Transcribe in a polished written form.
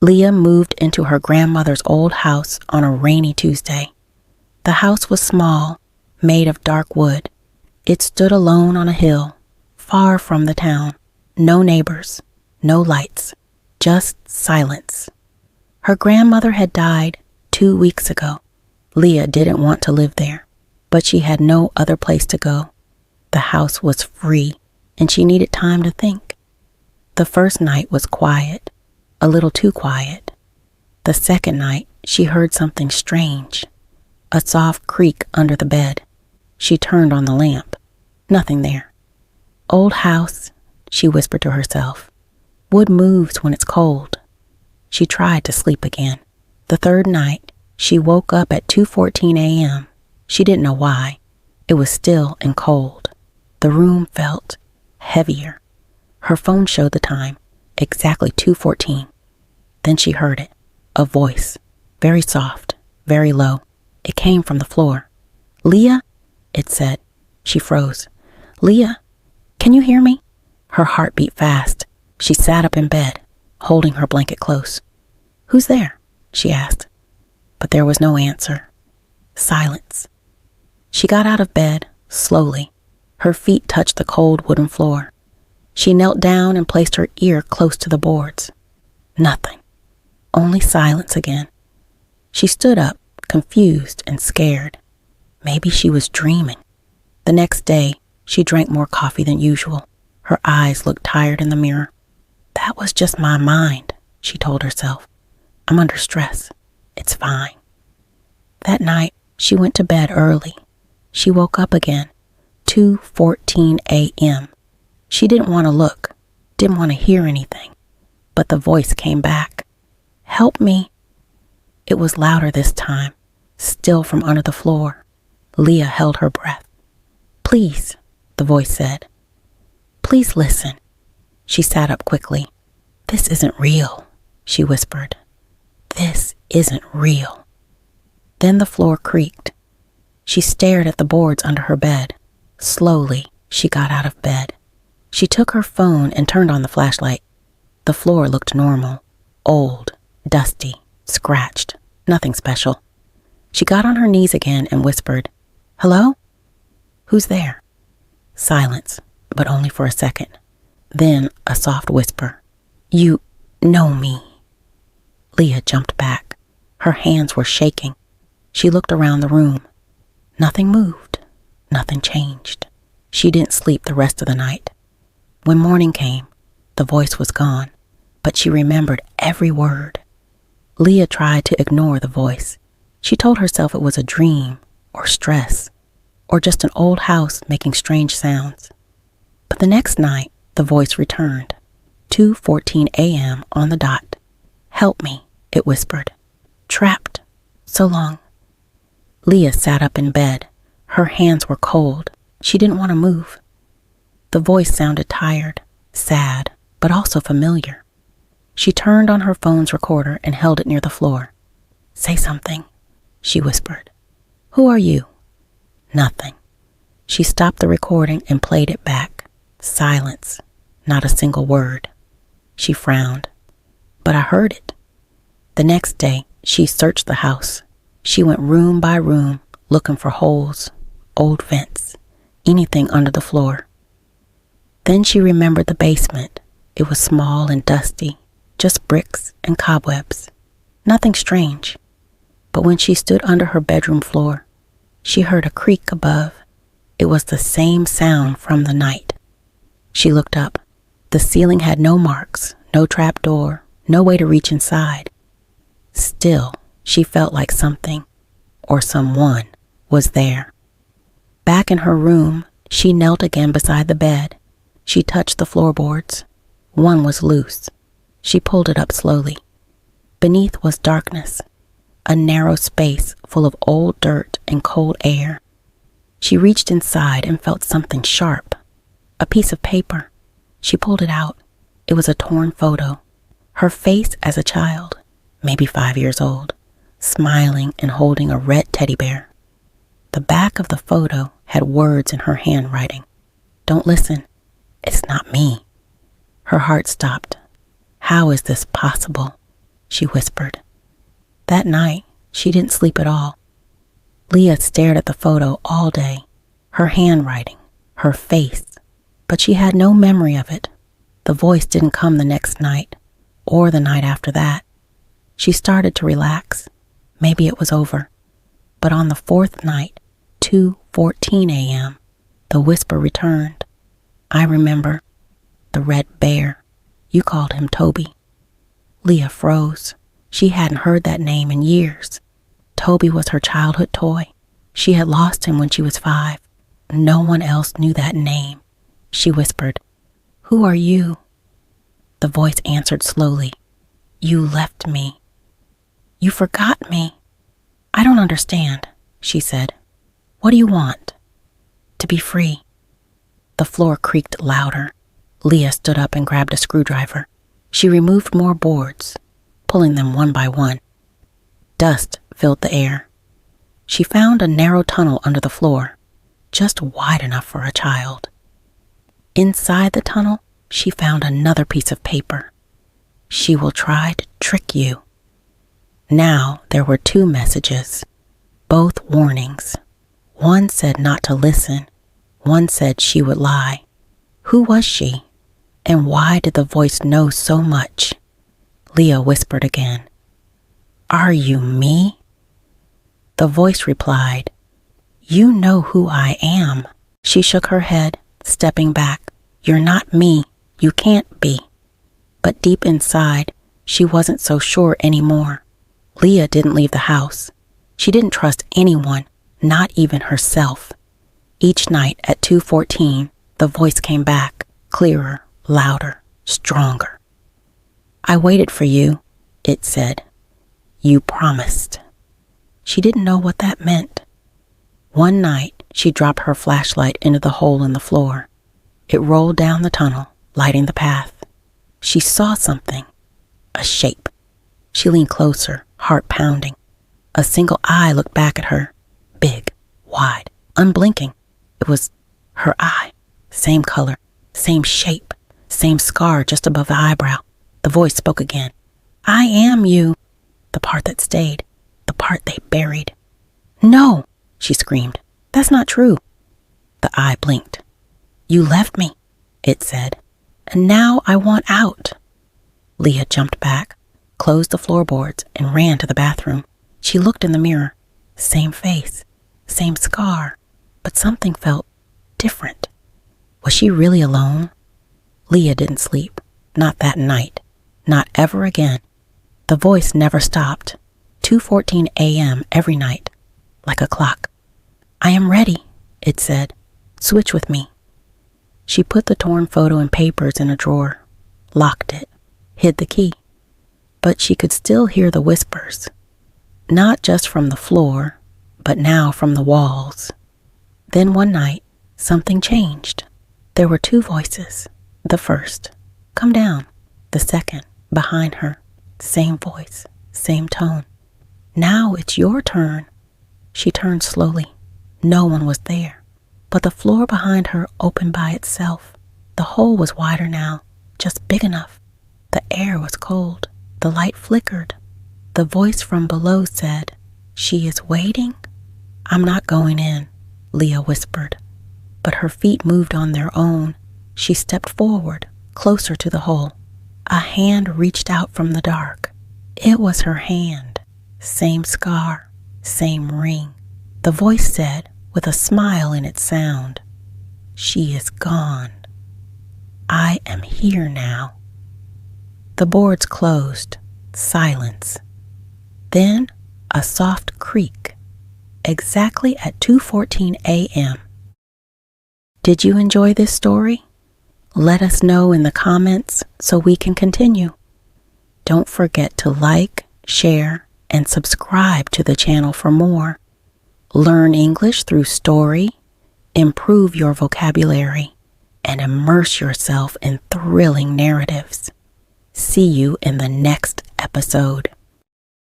Leah moved into her grandmother's old house on a rainy Tuesday. The house was small, made of dark wood. It stood alone on a hill, far from the town. No neighbors, no lights, just silence. Her grandmother had died 2 weeks ago. Leah didn't want to live there, but she had no other place to go. The house was free, and she needed time to think. The first night was quiet, a little too quiet. The second night, she heard something strange, a soft creak under the bed. She turned on the lamp. Nothing there. Old house, she whispered to herself. Wood moves when it's cold. She tried to sleep again. The third night, she woke up at 2:14 a.m. She didn't know why. It was still and cold. The room felt heavier. Her phone showed the time, exactly 2:14. Then she heard it, a voice, very soft, very low. It came from the floor. "Leah?" it said. She froze. "Leah, can you hear me?" Her heart beat fast. She sat up in bed, holding her blanket close. "Who's there?" she asked. But there was no answer. Silence. She got out of bed, slowly. Her feet touched the cold wooden floor. She knelt down and placed her ear close to the boards. Nothing. Only silence again. She stood up, confused and scared. Maybe she was dreaming. The next day, she drank more coffee than usual. Her eyes looked tired in the mirror. "That was just my mind," she told herself. "I'm under stress. It's fine." That night, she went to bed early. She woke up again, 2:14 a.m. She didn't want to look, didn't want to hear anything, but the voice came back. "Help me." It was louder this time, still from under the floor. Leah held her breath. "Please," the voice said. "Please listen." She sat up quickly. "This isn't real," she whispered. "This isn't real." Then the floor creaked. She stared at the boards under her bed. Slowly, she got out of bed. She took her phone and turned on the flashlight. The floor looked normal, old, dusty, scratched, nothing special. She got on her knees again and whispered, "Hello? Who's there?" Silence, but only for a second. Then a soft whisper, "You know me." Leah jumped back. Her hands were shaking. She looked around the room. Nothing moved. Nothing changed. She didn't sleep the rest of the night. When morning came, the voice was gone, but she remembered every word. Leah tried to ignore the voice. She told herself it was a dream or stress or just an old house making strange sounds. But the next night, the voice returned, 2:14 a.m. on the dot. "Help me," it whispered. "Trapped. So long." Leah sat up in bed. Her hands were cold. She didn't want to move. The voice sounded tired, sad, but also familiar. She turned on her phone's recorder and held it near the floor. "Say something," she whispered. "Who are you?" Nothing. She stopped the recording and played it back. Silence. Not a single word. She frowned. "But I heard it." The next day, she searched the house. She went room by room, looking for holes, old vents, anything under the floor. Then she remembered the basement. It was small and dusty, just bricks and cobwebs. Nothing strange. But when she stood under her bedroom floor, she heard a creak above. It was the same sound from the night. She looked up. The ceiling had no marks, no trap door, no way to reach inside. Still, she felt like something, or someone, was there. Back in her room, she knelt again beside the bed. She touched the floorboards. One was loose. She pulled it up slowly. Beneath was darkness, a narrow space full of old dirt and cold air. She reached inside and felt something sharp, a piece of paper. She pulled it out. It was a torn photo. Her face as a child, maybe 5 years old, smiling and holding a red teddy bear. The back of the photo had words in her handwriting. "Don't listen. It's not me." Her heart stopped. How is this possible? she whispered. That night, she didn't sleep at all. Leah stared at the photo all day, her handwriting, her face, but she had no memory of it. The voice didn't come the next night, or the night after that. She started to relax. Maybe it was over. But on the fourth night, 2:14 a.m., the whisper returned. I remember. The red bear. You called him Toby. Leah froze. She hadn't heard that name in years. Toby was her childhood toy. She had lost him when she was 5. No one else knew that name. She whispered, "Who are you?" The voice answered slowly, "You left me. You forgot me." "I don't understand," she said. "What do you want?" "To be free." The floor creaked louder. Leah stood up and grabbed a screwdriver. She removed more boards, pulling them one by one. Dust filled the air. She found a narrow tunnel under the floor, just wide enough for a child. Inside the tunnel, she found another piece of paper. She will try to trick you. Now there were 2 messages, both warnings. One said not to listen. One said she would lie. Who was she? And why did the voice know so much? Leah whispered again, "Are you me?" The voice replied, "You know who I am." She shook her head, stepping back. "You're not me. You can't be." But deep inside, she wasn't so sure anymore. Leah didn't leave the house. She didn't trust anyone, not even herself. Each night at 2:14, the voice came back, clearer, louder, stronger. "I waited for you," it said. "You promised." She didn't know what that meant. One night, she dropped her flashlight into the hole in the floor. It rolled down the tunnel, lighting the path. She saw something, a shape. She leaned closer, heart pounding. A single eye looked back at her, big, wide, unblinking. It was her eye, same color, same shape, same scar just above the eyebrow. The voice spoke again. "I am you." The part that stayed, the part they buried. "No," she screamed. "That's not true." The eye blinked. "You left me," it said, "and now I want out." Leah jumped back, closed the floorboards, and ran to the bathroom. She looked in the mirror. Same face, same scar, but something felt different. Was she really alone? Leah didn't sleep. Not that night. Not ever again. The voice never stopped. 2:14 a.m. every night, like a clock. "I am ready," it said. "Switch with me." She put the torn photo and papers in a drawer, locked it, hid the key. But she could still hear the whispers, not just from the floor, but now from the walls. Then one night, something changed. There were 2 voices. The first, "Come down." The second, behind her, same voice, same tone. "Now it's your turn." She turned slowly. No one was there, but the floor behind her opened by itself. The hole was wider now, just big enough. The air was cold. The light flickered. The voice from below said, "She is waiting." "I'm not going in," Leah whispered. But her feet moved on their own. She stepped forward, closer to the hole. A hand reached out from the dark. It was her hand. Same scar, same ring. The voice said, with a smile in its sound, "She is gone. I am here now." The boards closed. Silence. Then a soft creak. Exactly at 2:14 a.m. Did you enjoy this story? Let us know in the comments so we can continue. Don't forget to like, share, and subscribe to the channel for more. Learn English through story, improve your vocabulary, and immerse yourself in thrilling narratives. See you in the next episode.